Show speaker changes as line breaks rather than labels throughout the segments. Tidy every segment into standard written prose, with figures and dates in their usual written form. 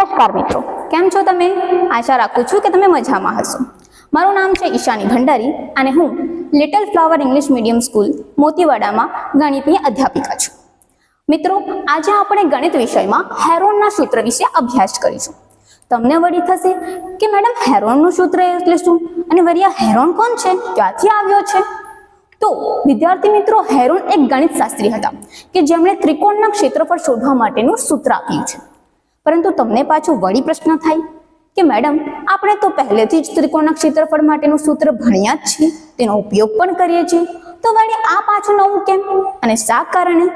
નમસ્કાર મિત્રો, કેમ છો તમે? આશા રાખું છું કે તમે મજામાં હશો. મારું નામ છે ઈશાની ભંડારી અને હું little flower English medium school મોતીવાડામાં ગણિતની અધ્યાપિકા છું. મિત્રો, આજે આપણે ગણિત વિષયમાં હેરોનના સૂત્ર વિશે અભ્યાસ કરીશું. તમને વળી થશે કે મેડમ હેરોનનું સૂત્ર એટલે શું અને વળી આ હેરોન કોણ છે, ક્યાંથી આવ્યો છે? તો વિદ્યાર્થી મિત્રો, હેરોન એક ગણિત શાસ્ત્રી હતા કે જેમણે ત્રિકોણના ક્ષેત્રફળ શોધવા માટેનું સૂત્ર આપ્યું છે. પરંતુ તમને પાછો વળી પ્રશ્ન થાય કે મેડમ આપણે તો પહેલેથી જ ત્રિકોણના ક્ષેત્રફળ માટેનું સૂત્ર ભણ્યા જ છીએ, તેનો ઉપયોગ પણ કરીએ છીએ, તો વળી આ પાછું નવું કેમ અને શા કારણે?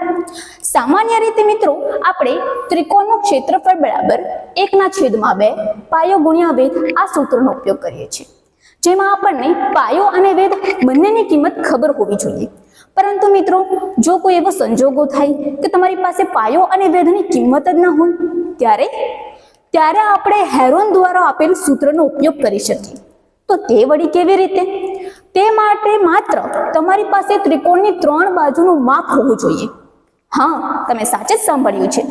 સામાન્ય રીતે મિત્રો, આપણે ત્રિકોણનું ક્ષેત્રફળ બરાબર 1/2 પાયો ગુણ્યા વેધ આ સૂત્રનો ઉપયોગ કરીએ છીએ, જેમાં આપણને પાયો અને વેધ બંનેની કિંમત ખબર હોવી જોઈએ. પરંતુ મિત્રો, જો કોઈ એવો સંજોગો થાય કે તમારી પાસે પાયો અને વેધની કિંમત જ ન હોય, ત્યારે આપણે હેરોન દ્વારા આપેલ સૂત્રનો ઉપયોગ કરી શકીએ. તો તે વળી કેવી રીતે? તે માટે માત્ર તમારી પાસે ત્રિકોણની 3 બાજુનું માપ હોવું જોઈએ. હા, તમે સાચે જ સાંભળ્યું છે.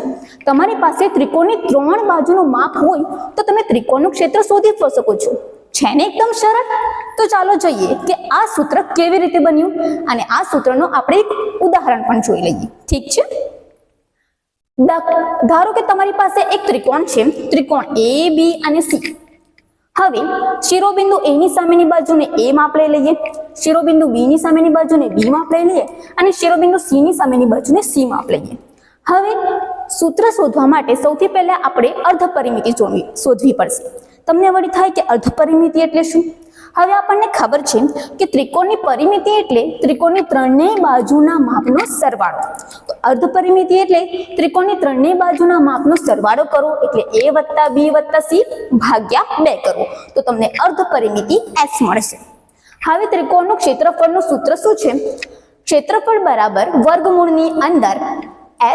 તમારી પાસે ત્રિકોણની 3 બાજુનું માપ હોય તો તમે ત્રિકોણનું ક્ષેત્ર શોધી શકો છો. છે ને એકદમ સરળ? તો ચાલો જોઈએ કે આ સૂત્ર કેવી રીતે બન્યું અને આ સૂત્રનો આપણે એક ઉદાહરણ પણ જોઈ લઈએ. ઠીક છે? ધારો કે તમારી પાસે એક ત્રિકોણ છે, ત્રિકોણ A, B અને C. હવે શિરોબિંદુ A ની સામેની બાજુને A માપ લઈ લઈએ, શિરોબિંદુ B ની સામેની બાજુને B માપ લઈ લઈએ અને શિરોબિંદુ C ની સામેની બાજુને C માપ લઈએ. હવે સૂત્ર શોધવા માટે સૌથી પહેલા આપણે અર્ધ પરિમિતિ શોધવી પડશે. તમને વળી થાય કે અર્ધ પરિમિતિ એટલે શું? હવે આપણને ખબર છે કે ત્રિકોણની પરિમિતિ એટલે ત્રિકોણની 3 બાજુના માપનો સરવાળો. તો અર્ધ પરિમિતિ એટલે ત્રિકોણની 3 બાજુના માપનો સરવાળો કરો એટલે A + B + C ભાગ્યા 2 કરો તો તમને અર્ધ પરિમિતિ S મળશે. હવે ત્રિકોણનું ક્ષેત્રફળનું સૂત્ર શું છે? ક્ષેત્રફળ બરાબર વર્ગમૂળની અંદર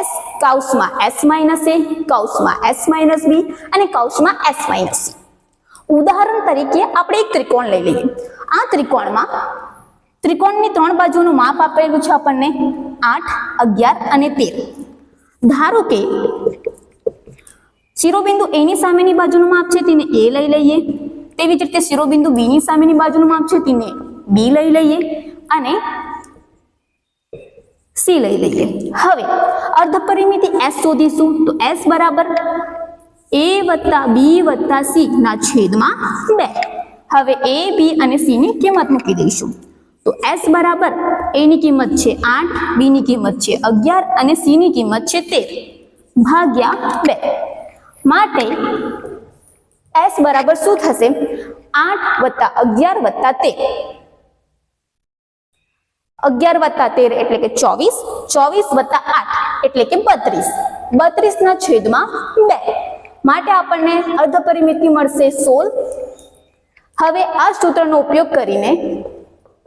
S કૌંસમાં S - A કૌંસમાં S - B અને કૌંસમાં S - C. ઉદાહરણ તરીકે આપણે એક ત્રિકોણ લઈ લઈએ. આ ત્રિકોણમાં ત્રિકોણની 3 બાજુનું માપ આપેલું છે આપણને 8, 11 અને 13. ધારો કે શિરોબિંદુ A ની સામેની બાજુનું માપ છે તેને A લઈ લઈએ, તેવી જ રીતે શિરોબિંદુ B ની સામેની બાજુનું માપ છે તેને B લઈ લઈએ અને C લઈ લઈએ. હવે અર્ધ પરિમિતિ S શોધીશું તો S બરાબર A + B + C ના છેદમાં 2. હવે A, B અને C ની કિંમત મૂકી દઈશું. તો S બરાબર A ની કિંમત છે 8, B ની કિંમત છે 11 અને C ની કિંમત છે 13 ભાગ્યા 2. માટે S બરાબર શું થશે? 8 + 11 + 13. 11 + 13 એટલે કે 24, 24 + 8 એટલે કે 32, 32 ના છેદમાં 2. માટે આપણને અર્ધ પરિમિતિ મળશે 16. હવે આ સૂત્રનો ઉપયોગ કરીને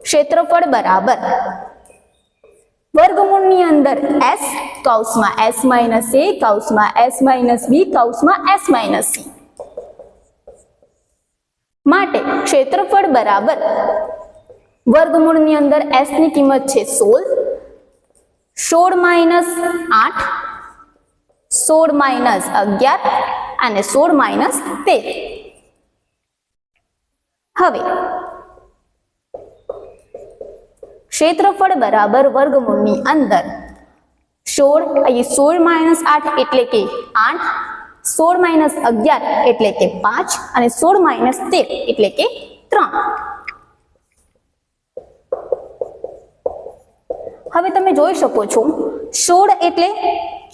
ક્ષેત્રફળ બરાબર વર્ગમૂળની અંદર S કૌંસમાં S - A કૌંસમાં S - B કૌંસમાં S - C. માટે ક્ષેત્રફળ બરાબર વર્ગમૂળની અંદર S ની કિંમત છે 16, 16 - 8, 16 - 11 અને 16 - 13. હવે ક્ષેત્રફળ બરાબર વર્ગમૂળની અંદર 16 અહીં 16 - 8 એટલે કે 8, 16 - 11 એટલે કે 5 અને 16 - 13 એટલે કે 3. હવે તમે જોઈ શકો છો 16 એટલે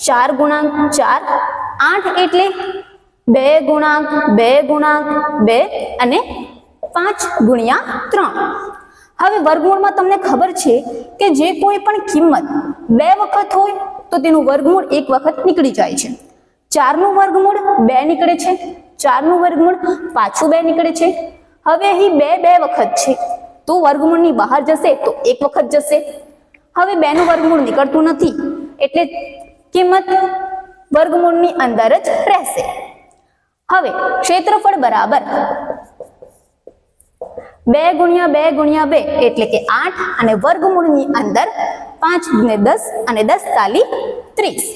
4 × 4, 8 એટલે 2 × 2 × 2 અને 5 × 3. હવે વર્ગમૂળમાં તમને ખબર છે કે જે કોઈ પણ કિંમત 2 વખત હોય તો તેનું વર્ગમૂળ 1 વખત નીકળી જાય છે. 4 નું વર્ગમૂળ 2 નીકળે છે, 4 નું વર્ગમૂળ પાછું 2 નીકળે છે. હવે અહીં 2 વખત છે તો વર્ગમૂળની બહાર જશે તો 1 વખત જશે. હવે 2 નું વર્ગમૂળ નીકળતું નથી એટલે કિંમત વર્ગમૂળની અંદર જ રહેશે. હવે ક્ષેત્રફળ બરાબર 2 × 2 × 2 એટલે કે 8 અને વર્ગમૂળની અંદર 5 × 10 અને 10 × 30.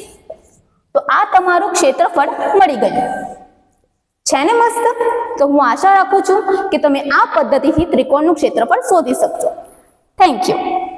તો આ તમારું ક્ષેત્રફળ મળી ગયું. છે ને મસ્ત? તો હું આશા રાખું છું કે તમે આ પદ્ધતિથી ત્રિકોણનું ક્ષેત્રફળ શોધી શકશો. Thank you.